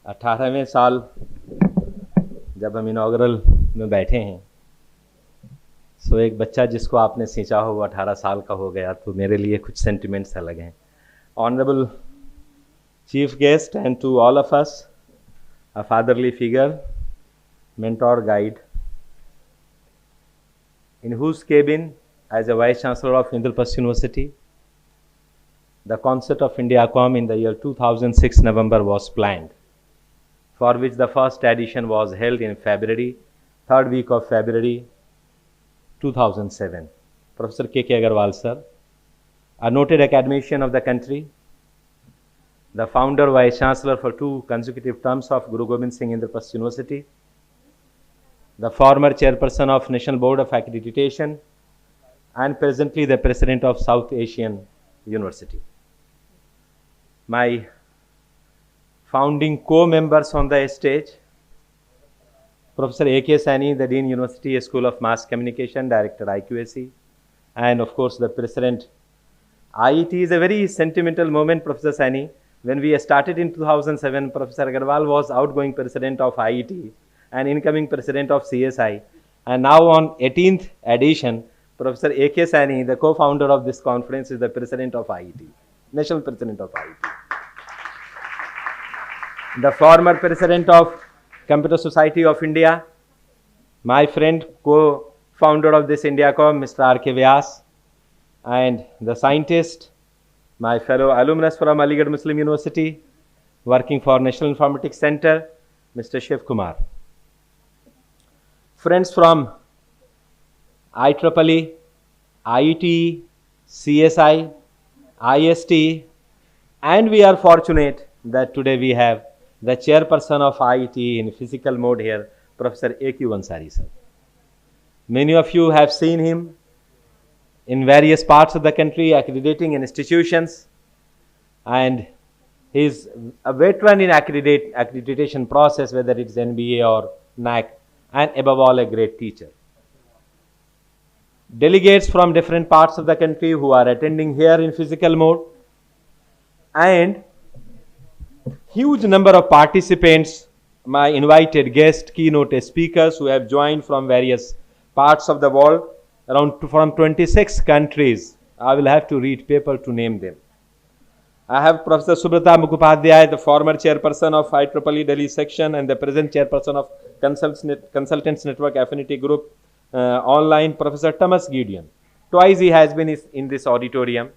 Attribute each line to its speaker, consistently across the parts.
Speaker 1: 18वें साल जब हम इनॉग्रल में बैठे हैं, सो एक बच्चा जिसको आपने सींचा हो वो 18 साल का हो गया, तो मेरे लिए कुछ सेंटिमेंट्स अलग हैं. Honourable chief guest and to all of us, a fatherly figure, mentor, guide, in whose cabin, as a Vice Chancellor of Inaugural University, the concept of INDIACom in the year 2006 November was planned, for which the first edition was held in February, third week of February 2007. Professor K.K. Agarwal sir, a noted academician of the country, the founder, Vice Chancellor for 2 consecutive terms of Guru Gobind Singh Indraprasth University, the former chairperson of National Board of Accreditation, and presently the president of South Asian University. My founding co-members on the stage, Professor A.K. Saini, the Dean University School of Mass Communication, Director IQAC, and of course the President. IET is a very sentimental moment, Professor Saini. When we started in 2007, Professor Agarwal was outgoing President of IET and incoming President of CSI. And now on 18th edition, Professor A.K. Saini, the co-founder of this conference, is the President of IET, National President of IET. The former President of Computer Society of India, my friend, co-founder of this INDIACom, Mr. R.K. Vyas, and the scientist, my fellow alumnus from Aligarh Muslim University, working for National Informatics Center, Mr. Shiv Kumar. Friends from IEEE, IET, CSI, IST, and we are fortunate that today we have the chairperson of IET in physical mode here, Professor A.Q. Ansari sir. Many of you have seen him in various parts of the country, accrediting institutions, and he is a veteran in accreditation process, whether it's NBA or NAC, and above all a great teacher. Delegates from different parts of the country who are attending here in physical mode, and huge number of participants, my invited guests, keynote speakers who have joined from various parts of the world, from 26 countries. I will have to read paper to name them. I have Professor Subrata Mukhopadhyay, the former chairperson of IEEE Delhi section and the present chairperson of Consultants Network Affinity Group online, Professor Thomas Gideon. Twice he has been in this auditorium,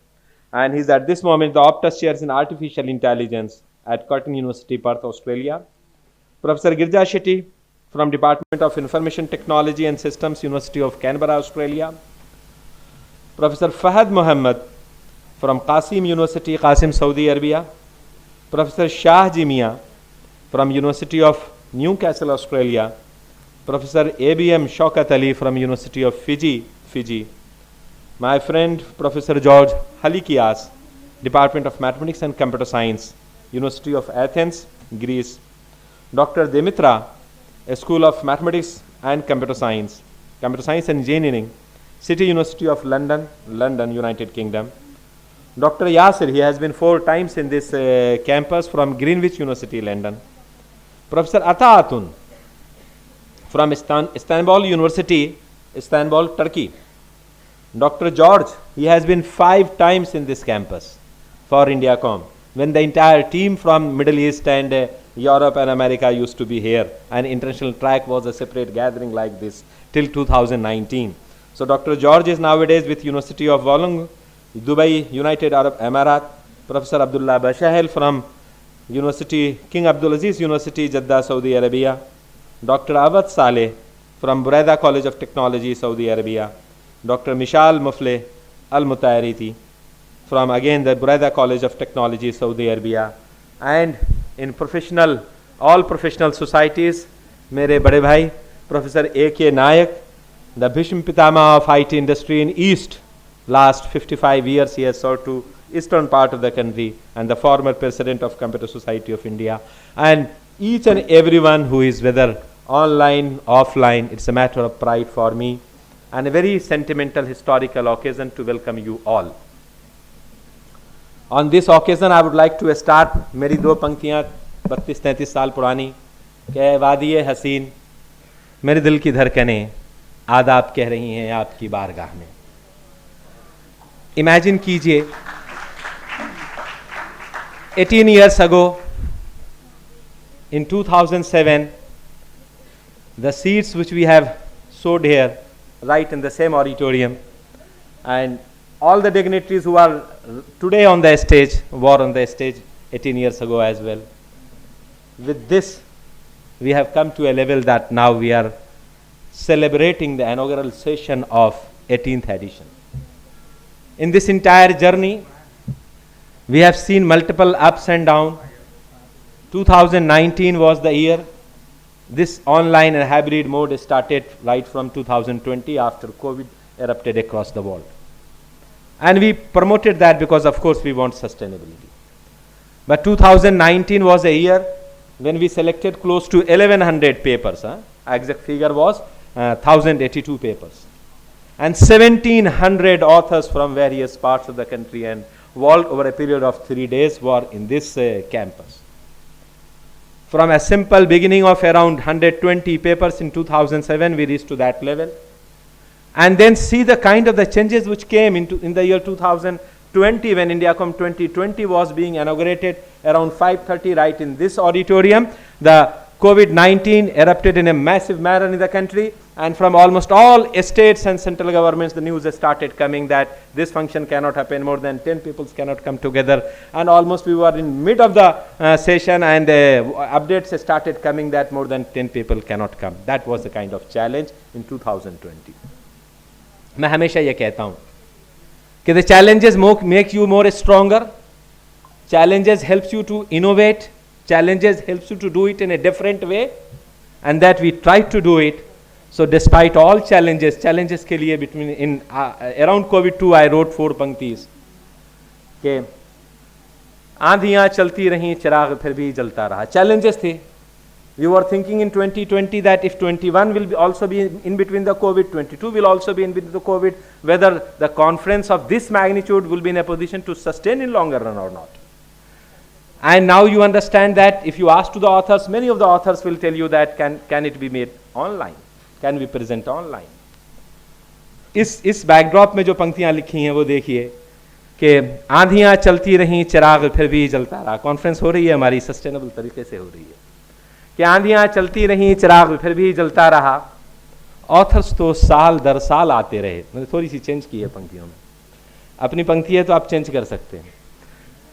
Speaker 1: and he is at this moment the Optus Chairs in Artificial Intelligence at Curtin University, Perth, Australia. Professor Girja Shetty from Department of Information Technology and Systems, University of Canberra, Australia. Professor Fahad Muhammad from Qasim University, Qasim, Saudi Arabia. Professor Shah Jimia from University of Newcastle, Australia. Professor ABM Shaukat Ali from University of Fiji. My friend Professor George Halikias, Department of Mathematics and Computer Science, University of Athens, Greece. Dr. Demitra, a School of Mathematics and Computer Science and Engineering, City University of London, United Kingdom. Dr. Yasir, he has been 4 times in this campus from Greenwich University, London. Professor Ataatun from Istanbul University, Istanbul, Turkey. Dr. George, he has been 5 times in this campus for INDIACom, when the entire team from Middle East and Europe and America used to be here, and international track was a separate gathering like this till 2019. So Dr. George is nowadays with University of Wollongong, Dubai, United Arab Emirates. Professor Abdullah Bashahel from University, King Abdulaziz University, Jeddah, Saudi Arabia. Dr. Awad Saleh from Buraida College of Technology, Saudi Arabia. Dr. Mishal Mufle Al-Mutayariti from again the Buraida College of Technology, Saudi Arabia. And in all professional societies, mere bade bhai, Professor A.K. Nayak, the Bhishma Pitama of IT industry in East. Last 55 years he has served to eastern part of the country, and the former president of Computer Society of India. And each and everyone who is, whether online, offline, it's a matter of pride for me, and a very sentimental historical occasion to welcome you all. On this occasion, I would like to start मेरी 2 पंक्तियाँ 32-33 साल पुरानी, कह वादिये हसीन मेरे दिल की धड़कनें आदाब कह रही हैं आपकी बारगाह में। इमेजिन कीजिए 18 years ago in 2007, the seats which we have showed here right in the same auditorium, and all the dignitaries who are today on the stage were on the stage 18 years ago as well. With this, we have come to a level that now we are celebrating the inaugural session of 18th edition. In this entire journey, we have seen multiple ups and downs. 2019 was the year. This online and hybrid mode started right from 2020 after COVID erupted across the world. And we promoted that because, of course, we want sustainability. But 2019 was a year when we selected close to 1100 papers. Exact figure was 1082 papers. And 1700 authors from various parts of the country and world over a period of 3 days were in this campus. From a simple beginning of around 120 papers in 2007, we reached to that level. And then see the kind of the changes which came in the year 2020 when INDIACom 2020 was being inaugurated around 5:30 right in this auditorium. The COVID-19 erupted in a massive manner in the country, and from almost all states and central governments, the news has started coming that this function cannot happen, more than 10 people cannot come together, and almost we were in mid of the session and updates started coming that more than 10 people cannot come. That was the kind of challenge in 2020. मैं हमेशा ये कहता हूँ कि the challenges make you more stronger, challenges helps you to innovate, challenges helps you to do it in a different way, and that we try to do it. So despite all challenges के लिए between in around COVID-2 I wrote 4 पंक्तिस कि आंधियाँ चलती रहीं चिराग फिर भी जलता रहा. Challenges थे. We were thinking in 2020 that if 21 will also be in between the COVID, 22 will also be in between the COVID, whether the conference of this magnitude will be in a position to sustain in longer run or not. And now you understand that if you ask to the authors, many of the authors will tell you that can it be made online, can we present online. इस backdrop में जो पंक्तियां लिखी हैं वो देखिए कि आंधियां चलती रहीं चिराग फिर भी जलता रहा. कॉन्फ्रेंस हो रही है हमारी सस्टेनेबल तरीके से हो रही है कि आंधियां चलती रहीं चिराग फिर भी जलता रहा. ऑथर्स तो साल दर साल आते रहे. मैंने थोड़ी सी चेंज की है पंक्तियों में, अपनी पंक्ति है तो आप चेंज कर सकते हैं.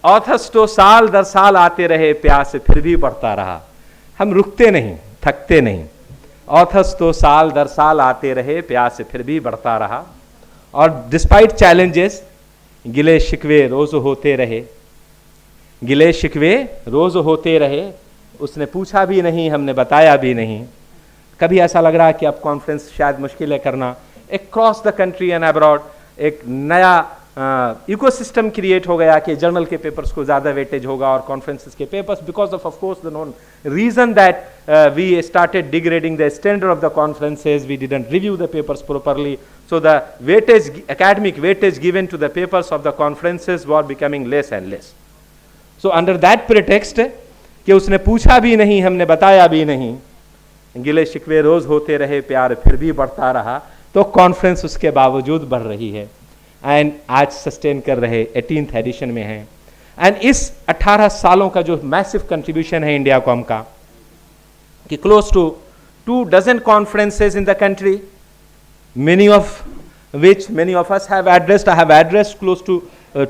Speaker 1: ऑथर्स तो साल दर साल आते रहे, प्यास फिर भी बढ़ता रहा. हम रुकते नहीं, थकते नहीं. ऑथर्स तो साल दर साल आते रहे, प्यास फिर भी बढ़ता रहा. और डिस्पाइट चैलेंजेस गिले शिकवे रोज होते रहे, गिले शिकवे रोज होते रहे. उसने पूछा भी नहीं, हमने बताया भी नहीं. कभी ऐसा लग रहा है कि अब कॉन्फ्रेंस शायद मुश्किल है करना. Across the country and abroad एक नया इकोसिस्टम क्रिएट हो गया कि जर्नल के पेपर्स को ज़्यादा वेटेज होगा और कॉन्फ्रेंसेस के papers, because of course the known reason that we started degrading the standard of the conferences. We didn't review the papers properly, so the weightage, academic weightage given to the papers of the conferences were becoming less and less. So under that pretext कि उसने पूछा भी नहीं, हमने बताया भी नहीं, गिले शिकवे रोज होते रहे, प्यार फिर भी बढ़ता रहा, तो कॉन्फ्रेंस उसके बावजूद बढ़ रही है एंड आज सस्टेन कर रहे 18th एडिशन में है. एंड इस 18 सालों का जो मैसिव कंट्रीब्यूशन है इंडियाकॉम का कि close to 2 dozen conferences in the country, many of us have addressed. I have addressed close to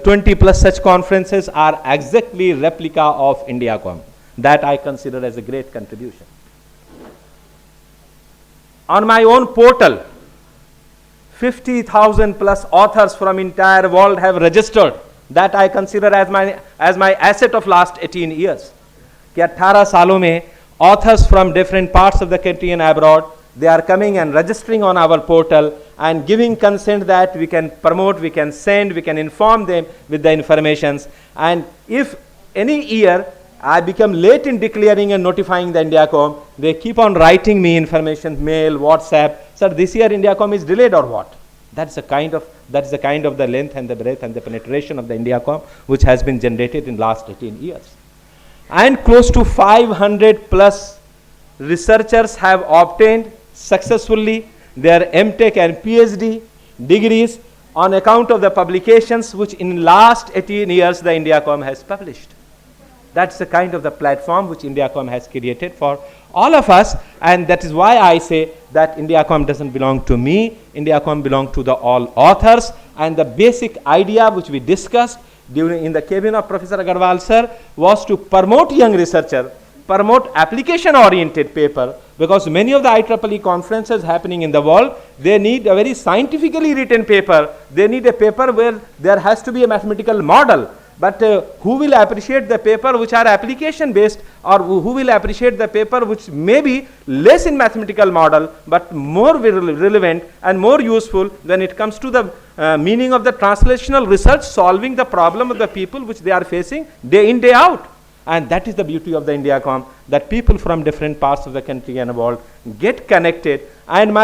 Speaker 1: 20 plus such conferences are exactly replica of INDIACom. That I consider as a great contribution. On my own portal, 50,000 plus authors from entire world have registered. That I consider as my asset of last 18 years. कि 18 सालों में authors from different parts of the country and abroad, they are coming and registering on our portal and giving consent that we can promote, we can send, we can inform them with the informations. And if any year I become late in declaring and notifying the INDIACom, they keep on writing me information, mail, WhatsApp. Sir, this year INDIACom is delayed or what? That's the kind of the length and the breadth and the penetration of the INDIACom which has been generated in last 18 years. and close to 500 plus researchers have obtained successfully their MTech and PhD degrees on account of the publications which in last 18 years the INDIACom has published. That's the kind of the platform which INDIACom has created for all of us, and that is why I say that INDIACom doesn't belong to me. INDIACom belongs to the all authors, and the basic idea which we discussed during in the cabin of Professor Agarwal sir was to promote young researcher, promote application oriented paper, because many of the IEEE conferences happening in the world, they need a very scientifically written paper. They need a paper where there has to be a mathematical model. But who will appreciate the paper which are application based, or who will appreciate the paper which may be less in mathematical model but more relevant and more useful when it comes to the meaning of the translational research, solving the problem of the people which they are facing day in, day out. And that is the beauty of the INDIACom, that people from different parts of the country and the world get connected. And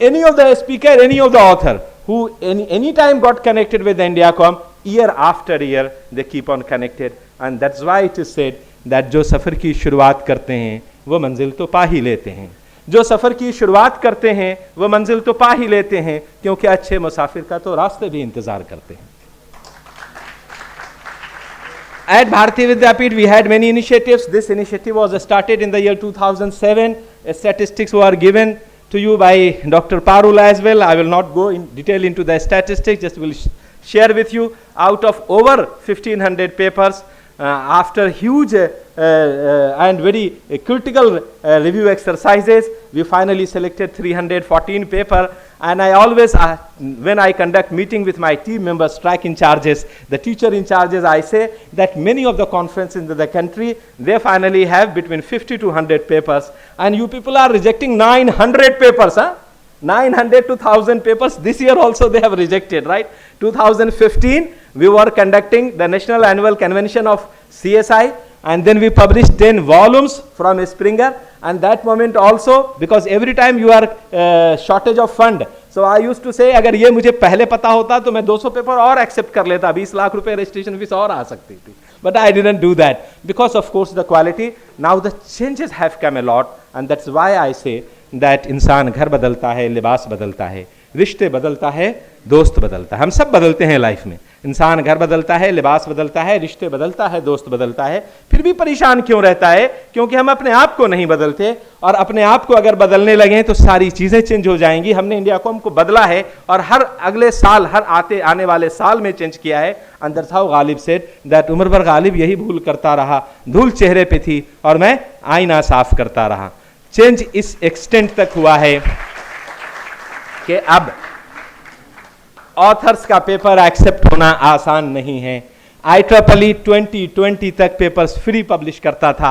Speaker 1: any of the speaker, any of the author who any time got connected with the INDIACom, year after year they keep on connected. And that's why it is said that जो सफ़र की शुरुआत करते हैं वो मंजिल तो पा ही लेते हैं, जो सफ़र की शुरुआत करते हैं वो मंजिल तो पा ही लेते हैं, क्योंकि अच्छे मुसाफिर का तो रास्ते भी इंतज़ार करते हैं. At Bharati Vidyapeeth, we had many initiatives. This initiative was started in the year 2007. Statistics were given to you by Dr. Parul as well. I will not go in detail into the statistics, just will share with you. Out of over 1500 papers, after huge and very critical review exercises, we finally selected 314 paper. And I always, when I conduct meeting with my team members, track in charges, the teacher in charges, I say that many of the conferences in the country, they finally have between 50 to 100 papers. And you people are rejecting 900 papers, huh? 900 to 1000 papers. This year also they have rejected, right? 2015, we were conducting the National Annual Convention of CSI, and then we published 10 volumes from Springer. And that moment also, because every time you are shortage of fund, so I used to say, अगर ये मुझे पहले पता होता तो मैं 200 paper और accept कर लेता, 20 लाख रुपए रजिस्ट्रेशन फीस और आ सकती थी. But I didn't do that because of course the quality. Now the changes have come a lot, and that's why I say that इंसान घर बदलता है, लिबास बदलता है, रिश्ते बदलता है, दोस्त बदलता है. हम सब बदलते हैं लाइफ में. इंसान घर बदलता है, लिबास बदलता है, रिश्ते बदलता है, दोस्त बदलता है, फिर भी परेशान क्यों रहता है? क्योंकि हम अपने आप को नहीं बदलते. और अपने आप को अगर बदलने लगे तो सारी चीजें चेंज हो जाएंगी. हमने इंडियाकॉम को बदला है और हर अगले साल, हर आने वाले साल में चेंज किया है. अंदर था गालिब सेड दैट उम्र भर गालिब यही भूल करता रहा, धूल चेहरे पे थी और मैं आईना साफ करता रहा. चेंज इस एक्सटेंट तक हुआ है कि अब ऑथर्स का पेपर एक्सेप्ट होना आसान नहीं है. IEEE 2020 तक पेपर्स फ्री पब्लिश करता था.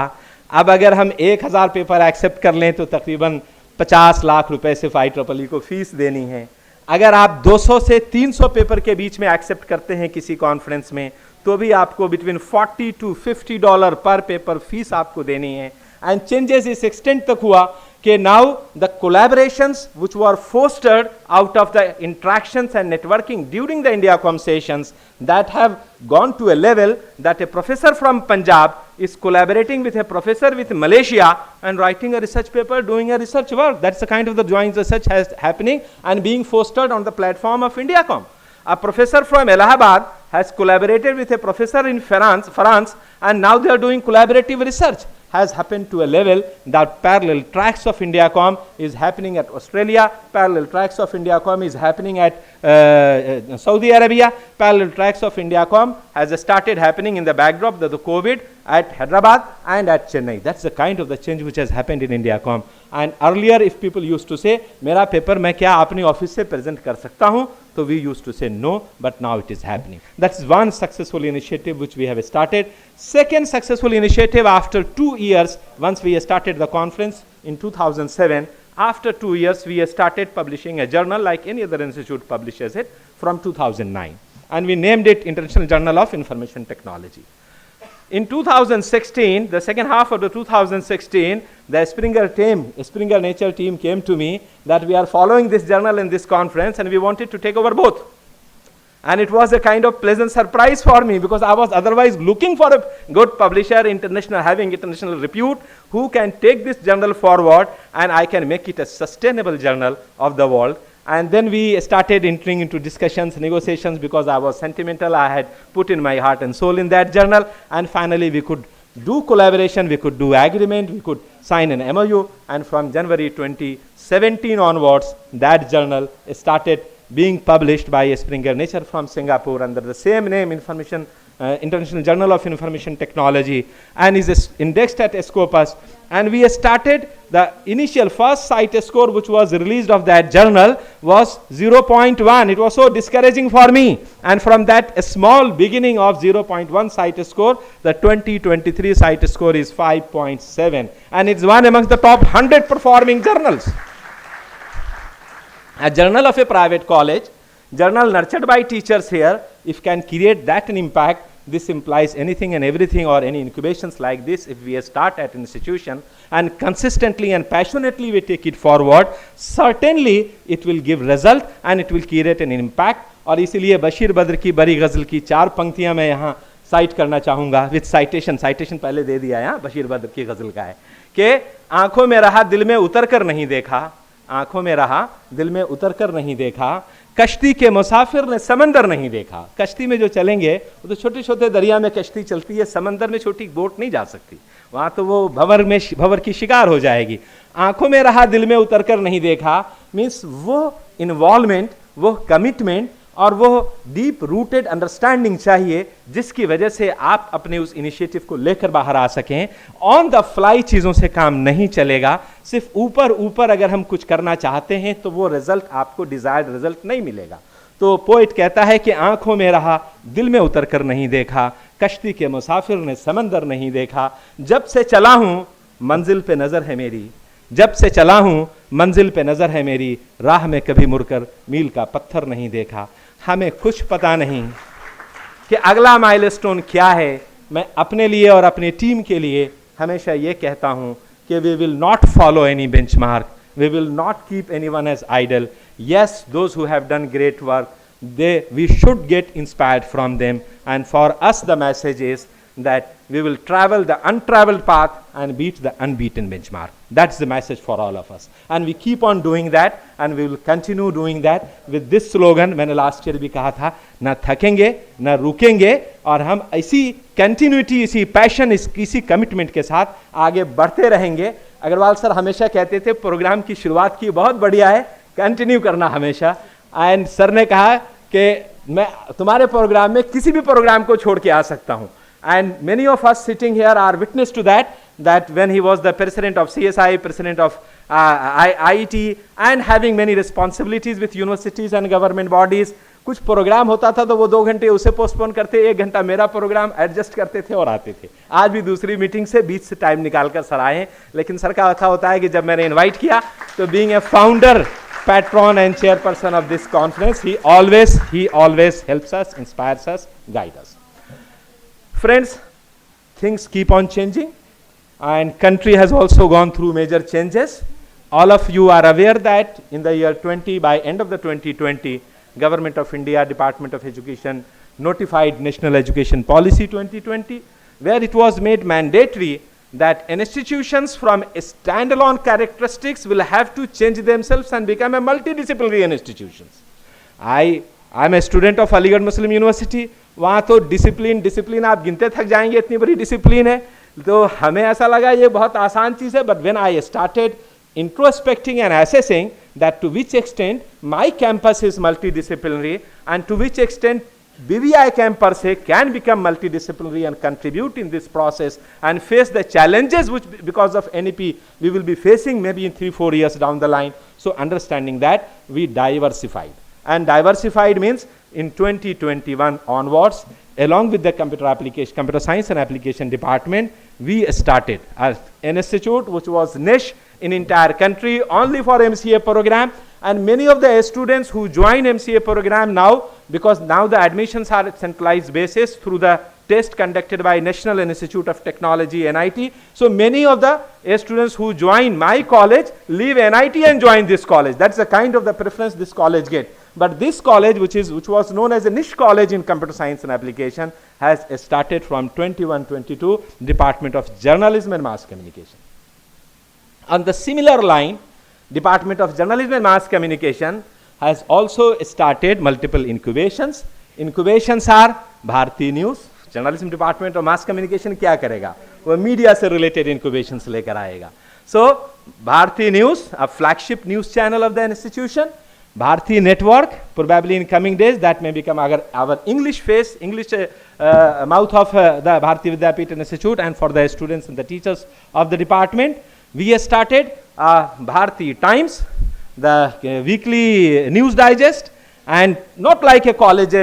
Speaker 1: अब अगर हम 1000 पेपर एक्सेप्ट कर लें तो तकरीबन 50 लाख रुपए सिर्फ IEEE को फीस देनी है. अगर आप 200 से 300 पेपर के बीच में एक्सेप्ट करते हैं किसी कॉन्फ्रेंस में, तो भी आपको बिटवीन $40 to $50 पर पेपर फीस आपको देनी है. एंड चेंजेस इस एक्सटेंट तक हुआ कि now the collaborations which were fostered out of the interactions and networking during the INDIACom sessions, that have gone to a level that a professor from Punjab is collaborating with a professor with Malaysia and writing a research paper, doing a research work. That's the kind of the joint research has happening and being fostered on the platform of INDIACom. A professor from Allahabad has collaborated with a professor in France, and now they are doing collaborative research. Has happened to a level that parallel tracks of INDIACom is happening at Australia, parallel tracks of INDIACom is happening at Saudi Arabia, parallel tracks of INDIACom has started happening in the backdrop of the COVID at Hyderabad and at Chennai. That's the kind of the change which has happened in INDIACom. And earlier if people used to say, मेरा paper मैं क्या अपनी office से present कर सकता हूँ, so we used to say no, but now it is happening. That's one successful initiative which we have started. Second successful initiative after 2 years, once we started the conference in 2007, after 2 years we started publishing a journal like any other institute publishes it from 2009. And we named it International Journal of Information Technology. In 2016, the second half of the 2016, the Springer Nature team came to me that we are following this journal in this conference and we wanted to take over both. And it was a kind of pleasant surprise for me, because I was otherwise looking for a good publisher, international, having international repute, who can take this journal forward and I can make it a sustainable journal of the world. And then we started entering into discussions, negotiations, because I was sentimental. I had put in my heart and soul in that journal. And finally we could do collaboration, we could do agreement, we could sign an MOU. And from January 2017 onwards, that journal started being published by Springer Nature from Singapore under the same name, International Journal of Information Technology, and is indexed at Scopus. And we started the initial first site score which was released of that journal was 0.1. It was so discouraging for me. And from that a small beginning of 0.1 site score, the 2023 site score is 5.7. And it's one amongst the top 100 performing journals. A journal of a private college, journal nurtured by teachers here, if can create that an impact, this implies anything and everything, or any incubations like this, if we start at an institution and consistently and passionately we take it forward, certainly it will give result and it will create an impact. और इसीलिए बशीर बद्र की बड़ी गज़ल की 4 पंक्तियां मैं यहाँ site करना चाहूँगा विथ साइटेशन पहले दे दिया है, बशीर बद्र की गज़ल का है कि आंखों में रहा दिल में उतर कर नहीं देखा, आंखों में रहा दिल में उतर कर नहीं देखा, कश्ती के मुसाफिर ने समंदर नहीं देखा। कश्ती में जो चलेंगे वो तो छोटे छोटे दरिया में कश्ती चलती है, समंदर में छोटी बोट नहीं जा सकती, वहां तो वो भंवर की शिकार हो जाएगी। आंखों में रहा दिल में उतर कर नहीं देखा मीन्स वो इन्वॉल्वमेंट, वो कमिटमेंट और वो डीप रूटेड अंडरस्टैंडिंग चाहिए, जिसकी वजह से आप अपने उस इनिशिएटिव को लेकर बाहर आ सकें। ऑन द फ्लाई चीज़ों से काम नहीं चलेगा, सिर्फ ऊपर ऊपर अगर हम कुछ करना चाहते हैं तो वो रिजल्ट आपको डिजायर्ड रिजल्ट नहीं मिलेगा। तो पोइट कहता है कि आंखों में रहा दिल में उतर कर नहीं देखा, कश्ती के मुसाफिर ने समंदर नहीं देखा, जब से चला हूं मंजिल पे नजर है मेरी, जब से चला हूं मंजिल पे नजर है मेरी, राह में कभी मुड़कर मील का पत्थर नहीं देखा। हमें कुछ पता नहीं कि अगला माइलस्टोन क्या है। मैं अपने लिए और अपनी टीम के लिए हमेशा ये कहता हूं कि we will not follow any benchmark, we will not keep anyone as idol. Yes, those who have done great work, we should get inspired from them, and for us the message is that we will travel the untraveled path and beat the unbeaten benchmark. That's the message for all of us, and we keep on doing that and we will continue doing that with this slogan। मैंने last year भी कहा था, ना थकेंगे ना रुकेंगे, और हम इसी कंटिन्यूटी, इसी पैशन, इसी कमिटमेंट के साथ आगे बढ़ते रहेंगे। अग्रवाल सर हमेशा कहते थे प्रोग्राम की शुरुआत की बहुत बढ़िया है, कंटिन्यू करना हमेशा। एंड सर ने कहा कि मैं तुम्हारे प्रोग्राम में किसी भी प्रोग्राम को छोड़ के आ सकता हूं। And many of us sitting here are witness to that when he was the president of CSI, president of IIT and having many responsibilities with universities and government bodies, कुछ प्रोग्राम होता था तो वो 2 घंटे उसे पोस्टपोन करते, 1 घंटा मेरा प्रोग्राम एडजस्ट करते थे और आते थे। आज भी दूसरी मीटिंग से बीच से टाइम निकालकर सर आए, लेकिन सर का ऐसा होता है कि जब मैंने इन्वाइट किया तो being a founder, patron and chairperson of this conference, he always helps us, inspires us, guides us. Friends, things keep on changing and country has also gone through major changes. All of you are aware that in the year 20, by end of the 2020, Government of India, Department of Education notified National Education Policy 2020, where it was made mandatory that institutions from standalone characteristics will have to change themselves and become a multidisciplinary institutions. I am a student of Aligarh Muslim University, वहाँ तो discipline आप गिनते थक जाएंगे, इतनी बड़ी discipline है। तो हमें ऐसा लगा ये बहुत आसान चीज़ है, but when I started introspecting and assessing that to which extent my campus is multidisciplinary and to which extent BVICom per se can become multidisciplinary and contribute in this process and face the challenges which because of NEP we will be facing maybe in 3-4 years down the line. So understanding that, we diversified, and diversified means in 2021 onwards, along with the computer science and application department, we started an institute which was niche in entire country only for MCA program. And many of the students who join MCA program now, because now the admissions are at centralized basis through the test conducted by National Institute of Technology, NIT. So many of the students who join my college leave NIT and join this college. That's the kind of the preference this college get. but this college, which was known as a niche college in computer science and application, has started from 21-22, Department of Journalism and Mass Communication. On the similar line, Department of Journalism and Mass Communication has also started multiple incubations. Incubations are Bharati News. Journalism Department of Mass Communication क्या करेगा? वो media से related incubations लेकर आएगा. So Bharati News, a flagship news channel of the institution. Bharati Network, probably in coming days that may become our English face, English mouth of the Bharati Vidyapeeth Institute, and for the students and the teachers of the department. We have started Bharati Times, the weekly news digest, and not like a college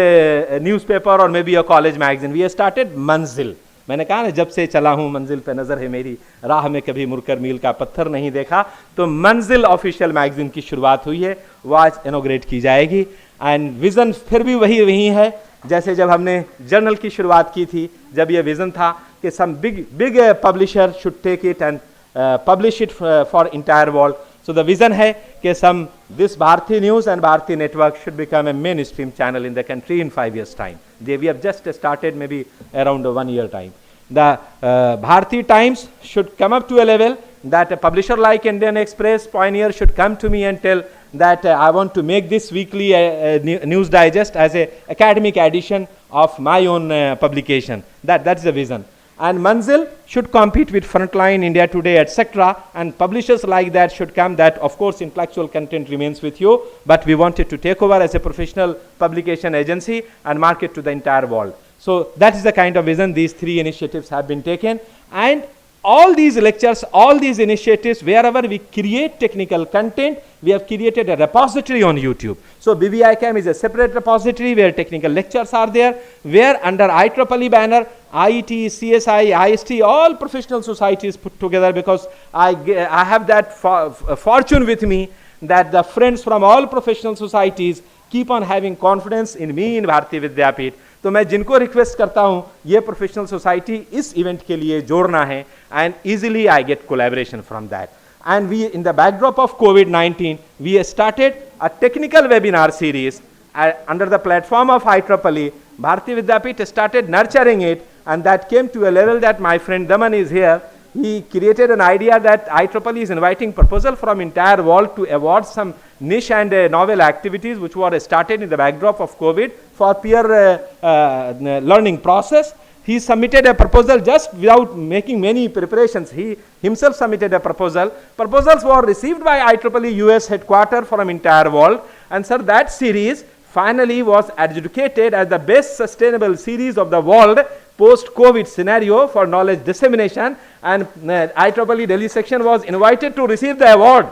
Speaker 1: newspaper or maybe a college magazine. We have started Manzil. मैंने कहा ना, जब से चला हूँ मंजिल पे नज़र है मेरी, राह में कभी मुड़कर मील का पत्थर नहीं देखा. तो मंजिल ऑफिशियल मैगजीन की शुरुआत हुई है, वो आज इनोग्रेट की जाएगी. एंड विज़न फिर भी वही है जैसे जब हमने जर्नल की शुरुआत की थी, जब ये विज़न था कि some big publisher should take it and publish it for entire world. So the vision है कि this Bharati News and Bharati Network should become a mainstream channel in the country in 5 years time. We have just started maybe around 1 year time. The Bharati Times should come up to a level that a publisher like Indian Express, Pioneer should come to me and tell that I want to make this weekly news digest as a academic edition of my own publication. That's the vision. And Manzil should compete with Frontline, India Today, etc. And publishers like that should come. That, of course, intellectual content remains with you, but we wanted to take over as a professional publication agency and market to the entire world. So that is the kind of vision. These 3 initiatives have been taken. And all these lectures, all these initiatives, wherever we create technical content, we have created a repository on YouTube. So INDIACom is a separate repository where technical lectures are there, where under IEEE banner, IET, CSI, IST, all professional societies put together, because I have that fortune with me that the friends from all professional societies keep on having confidence in me in Bharati Vidyapeeth. तो मैं जिनको request करता हूं ये professional society इस event के लिए जोड़ना है, and easily I get collaboration from that. And we in the backdrop of COVID-19 we started a technical webinar series under the platform of IEEE. Bharati Vidyapeeth started nurturing it, and that came to a level that my friend Daman is here. He created an idea that IEEE is inviting proposal from entire world to award some niche and novel activities which were started in the backdrop of COVID for peer learning process. He submitted a proposal just without making many preparations. He himself submitted a proposal. Proposals were received by IEEE US headquarters from entire world, and sir, that series finally was adjudicated as the best sustainable series of the world post-COVID scenario for knowledge dissemination, and IEEE Delhi section was invited to receive the award.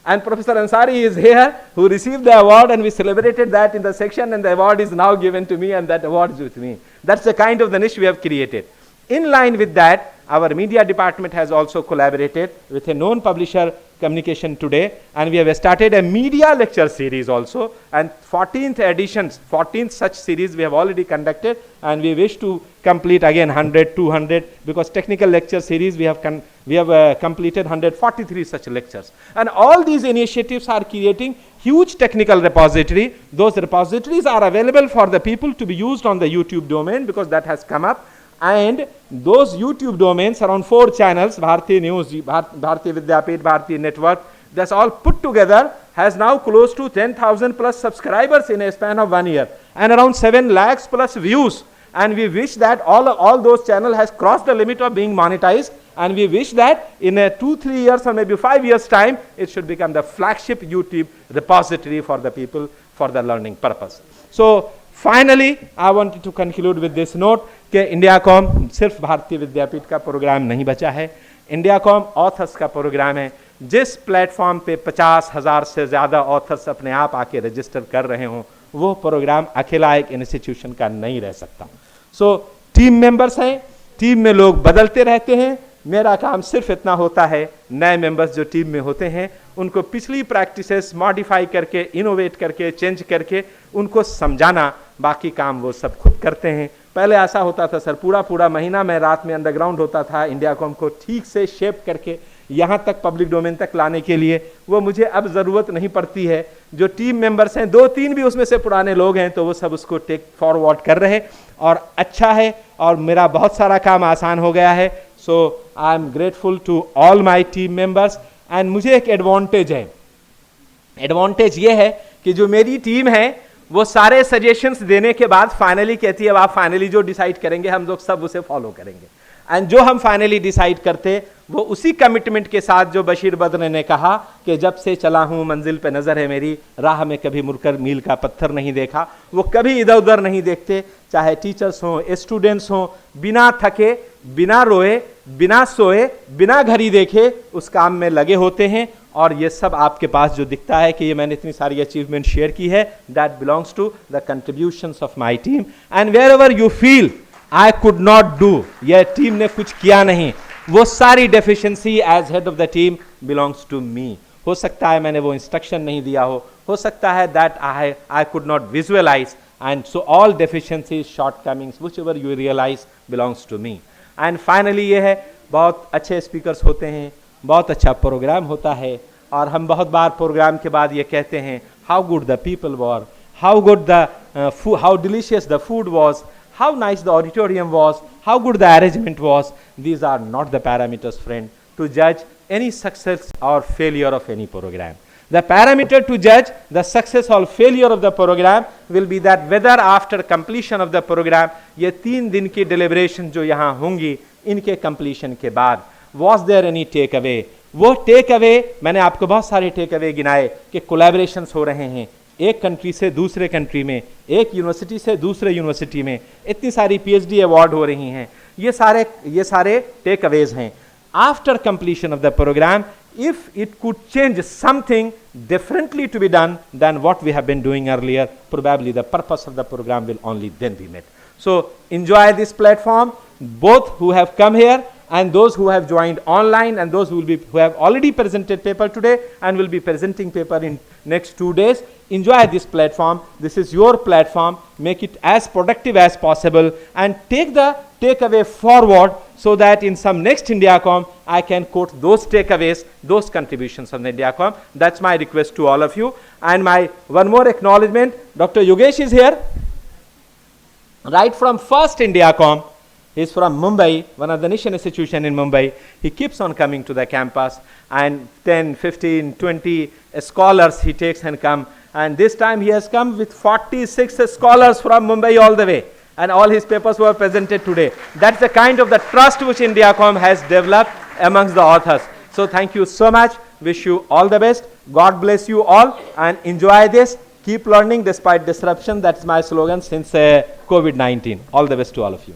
Speaker 1: And Professor Ansari is here, who received the award, and we celebrated that in the section, and the award is now given to me, and that award is with me. That's the kind of the niche we have created. In line with that, our media department has also collaborated with a known publisher, Communication Today, and we have started a media lecture series also, and 14th editions, 14th such series we have already conducted, and we wish to complete again 100, 200, because technical lecture series we have completed 143 such lectures. And all these initiatives are creating huge technical repository. Those repositories are available for the people to be used on the YouTube domain, because that has come up. And those YouTube domains, around 4 channels, Bharati News, Bharati Vidyapeeth, Bharati Network, that's all put together, has now close to 10,000 plus subscribers in a span of 1 year, and around 7 lakhs plus views. And we wish that all those channels has crossed the limit of being monetized, and we wish that in a 2-3 years or maybe 5 years time, it should become the flagship YouTube repository for the people for the learning purpose. So finally, I wanted to conclude with this note कि INDIACom सिर्फ भारतीय विद्यापीठ का programme नहीं बचा है. INDIACom authors का programme है. जिस प्लेटफॉर्म पे 50,000 से ज़्यादा ऑथर्स अपने आप आके रजिस्टर कर रहे हों, वो प्रोग्राम अकेला एक इंस्टीट्यूशन का नहीं रह सकता. सो टीम मेंबर्स हैं, टीम में लोग बदलते रहते हैं. मेरा काम सिर्फ इतना होता है, नए मेंबर्स जो टीम में होते हैं उनको पिछली प्रैक्टिसेस मॉडिफाई करके, इनोवेट करके, चेंज करके उनको समझाना. बाकी काम वो सब खुद करते हैं. पहले ऐसा होता था सर, पूरा महीना मैं रात में अंडरग्राउंड होता था, INDIACom को ठीक से शेप करके यहाँ तक पब्लिक डोमेन तक लाने के लिए, वो मुझे अब ज़रूरत नहीं पड़ती है। जो टीम मेंबर्स हैं, 2-3 भी उसमें से पुराने लोग हैं, तो वो सब उसको टेक फॉरवर्ड कर रहे और अच्छा है, और मेरा बहुत सारा काम आसान हो गया है। So I am grateful to all my team members. And मुझे एक एडवांटेज है, एडवांटेज ये है कि जो मेरी टीम है वो सारे सजेशंस देने के बाद फाइनली कहती है अब आप फाइनली जो डिसाइड करेंगे हम लोग सब उसे फॉलो करेंगे। एंड जो हम फाइनली डिसाइड करते वो उसी कमिटमेंट के साथ जो बशीर बद्र ने कहा कि जब से चला हूं मंजिल पे नजर है मेरी, राह में कभी मुड़कर मील का पत्थर नहीं देखा। वो कभी इधर उधर नहीं देखते, चाहे टीचर्स हों, स्टूडेंट्स हों, बिना थके, बिना रोए, बिना सोए, बिना घड़ी देखे उस काम में लगे होते हैं। और ये सब आपके पास जो दिखता है कि ये मैंने इतनी सारी अचीवमेंट शेयर की है, that belongs to the contributions of my team. And wherever you feel I could not do, यह टीम ने कुछ किया नहीं, वो सारी deficiency as head of the team belongs to me. हो सकता है मैंने वो इंस्ट्रक्शन नहीं दिया हो सकता है that I could not visualise, and so all deficiencies, shortcomings, whichever you realise belongs to me. And finally ये है, बहुत अच्छे स्पीकर्स होते हैं, बहुत अच्छा प्रोग्राम होता है, और हम बहुत बार प्रोग्राम के बाद ये कहते हैं how good the people were, how good the how delicious the food was, how nice the auditorium was, how good the arrangement was. These are not the parameters, friend, to judge any success or failure of any program. The parameter to judge the success or failure of the program will be that whether after completion of the program, ये 3 दिन की deliberation जो यहाँ होंगी, इनके completion के बाद, was there any take away? वो टेक अवे, मैंने आपको बहुत सारे टेक अवे गिनाए कि कोलैबोरेशंस हो रहे हैं एक कंट्री से दूसरे कंट्री में, एक यूनिवर्सिटी से दूसरे यूनिवर्सिटी में, इतनी सारी पीएचडी अवार्ड हो रही हैं, ये सारे टेक अवेज हैं। After completion of the programme, if it could change something differently to be done then what we have been doing earlier, probably the purpose of the programme will only then be met. So enjoy this platform, both who have come here and those who have joined online and those who have already presented paper today and will be presenting paper in next 2 days. Enjoy this platform. This is your platform. Make it as productive as possible and take the takeaway forward so that in some next INDIACom I can quote those takeaways, those contributions of the INDIACom. That's my request to all of you. And my one more acknowledgement, Dr. Yogesh is here. Right from first INDIACom, he is from Mumbai, one of the nation institution in Mumbai. He keeps on coming to the campus and 10, 15, 20 scholars he takes and come. And this time he has come with 46 scholars from Mumbai all the way. And all his papers were presented today. That's the kind of the trust which INDIACom has developed amongst the authors. So thank you so much. Wish you all the best. God bless you all and enjoy this. Keep learning despite disruption. That's my slogan since COVID-19. All the best to all of you.